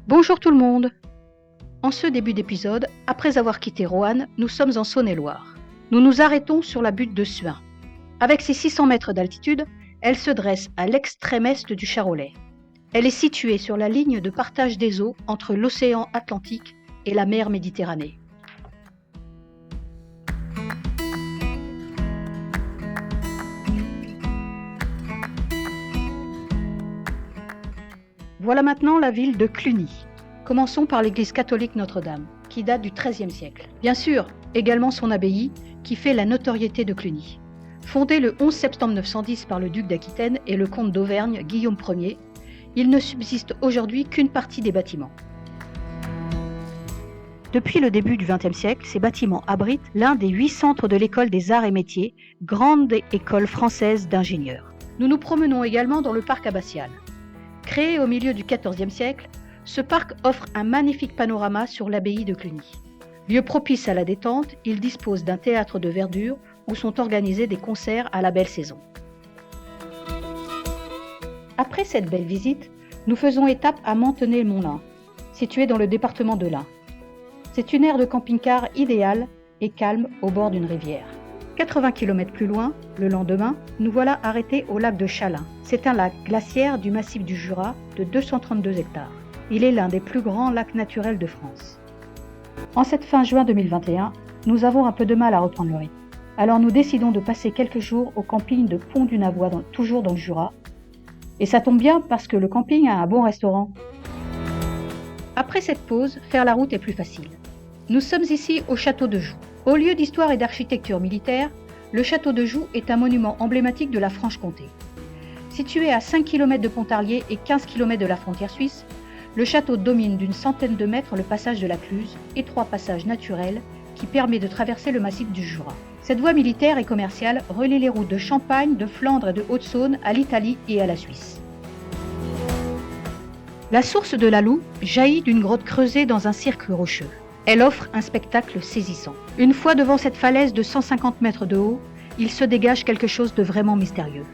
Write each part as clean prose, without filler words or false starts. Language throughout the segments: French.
Bonjour tout le monde. En ce début d'épisode, après avoir quitté Roanne, nous sommes en Saône-et-Loire. Nous nous arrêtons sur la butte de Suin. Avec ses 600 mètres d'altitude, elle se dresse à l'extrême est du Charolais. Elle est située sur la ligne de partage des eaux entre l'océan Atlantique et la mer Méditerranée. Voilà maintenant la ville de Cluny. Commençons par l'église catholique Notre-Dame, qui date du XIIIe siècle. Bien sûr, également son abbaye, qui fait la notoriété de Cluny. Fondée le 11 septembre 910 par le duc d'Aquitaine et le comte d'Auvergne Guillaume Ier, il ne subsiste aujourd'hui qu'une partie des bâtiments. Depuis le début du XXe siècle, ces bâtiments abritent l'un des 8 centres de l'école des arts et métiers, grande école française d'ingénieurs. Nous nous promenons également dans le parc abbatial. Créé au milieu du XIVe siècle, ce parc offre un magnifique panorama sur l'abbaye de Cluny. Lieu propice à la détente, il dispose d'un théâtre de verdure où sont organisés des concerts à la belle saison. Après cette belle visite, nous faisons étape à Mantenay-le-Mont-Lin, situé dans le département de l'Ain. C'est une aire de camping-car idéale et calme au bord d'une rivière. 80 km plus loin, le lendemain, nous voilà arrêtés au lac de Chalain. C'est un lac glaciaire du massif du Jura de 232 hectares. Il est l'un des plus grands lacs naturels de France. En cette fin juin 2021, nous avons un peu de mal à reprendre le rythme. Alors nous décidons de passer quelques jours au camping de Pont-du-Navois, toujours dans le Jura. Et ça tombe bien parce que le camping a un bon restaurant. Après cette pause, faire la route est plus facile. Nous sommes ici au château de Joux. Au lieu d'histoire et d'architecture militaire, le château de Joux est un monument emblématique de la Franche-Comté. Situé à 5 km de Pontarlier et 15 km de la frontière suisse, le château domine d'une centaine de mètres le passage de la Cluse, étroit passage naturel qui permet de traverser le massif du Jura. Cette voie militaire et commerciale relie les routes de Champagne, de Flandre et de Haute-Saône à l'Italie et à la Suisse. La source de la Loue jaillit d'une grotte creusée dans un cirque rocheux. Elle offre un spectacle saisissant. Une fois devant cette falaise de 150 mètres de haut, il se dégage quelque chose de vraiment mystérieux.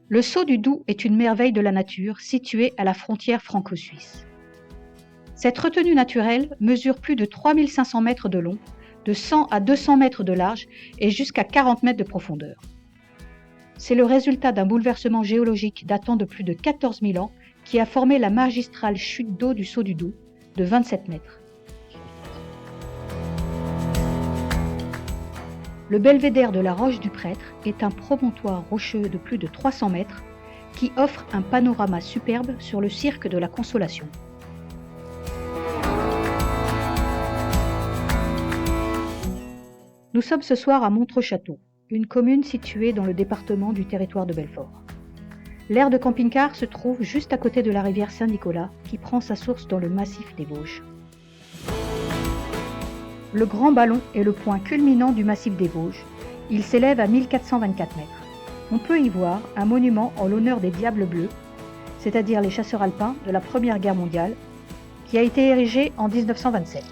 Le Saut du Doubs est une merveille de la nature située à la frontière franco-suisse. Cette retenue naturelle mesure plus de 3500 mètres de long, de 100 à 200 mètres de large et jusqu'à 40 mètres de profondeur. C'est le résultat d'un bouleversement géologique datant de plus de 14 000 ans qui a formé la magistrale chute d'eau du Saut du Doubs de 27 mètres. Le belvédère de la Roche du Prêtre est un promontoire rocheux de plus de 300 mètres qui offre un panorama superbe sur le cirque de la Consolation. Nous sommes ce soir à Montreux-Château, une commune située dans le département du Territoire de Belfort. L'aire de camping-car se trouve juste à côté de la rivière Saint-Nicolas qui prend sa source dans le massif des Vosges. Le Grand Ballon est le point culminant du massif des Vosges. Il s'élève à 1424 mètres. On peut y voir un monument en l'honneur des Diables Bleus, c'est-à-dire les chasseurs alpins de la Première Guerre mondiale, qui a été érigé en 1927.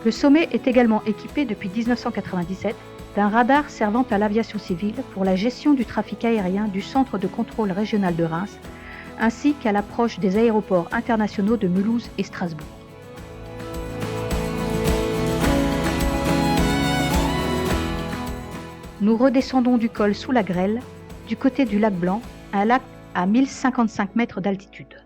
Le sommet est également équipé depuis 1997 d'un radar servant à l'aviation civile pour la gestion du trafic aérien du Centre de contrôle régional de Reims, ainsi qu'à l'approche des aéroports internationaux de Mulhouse et Strasbourg. Nous redescendons du col sous la grêle, du côté du lac Blanc, un lac à 1055 mètres d'altitude.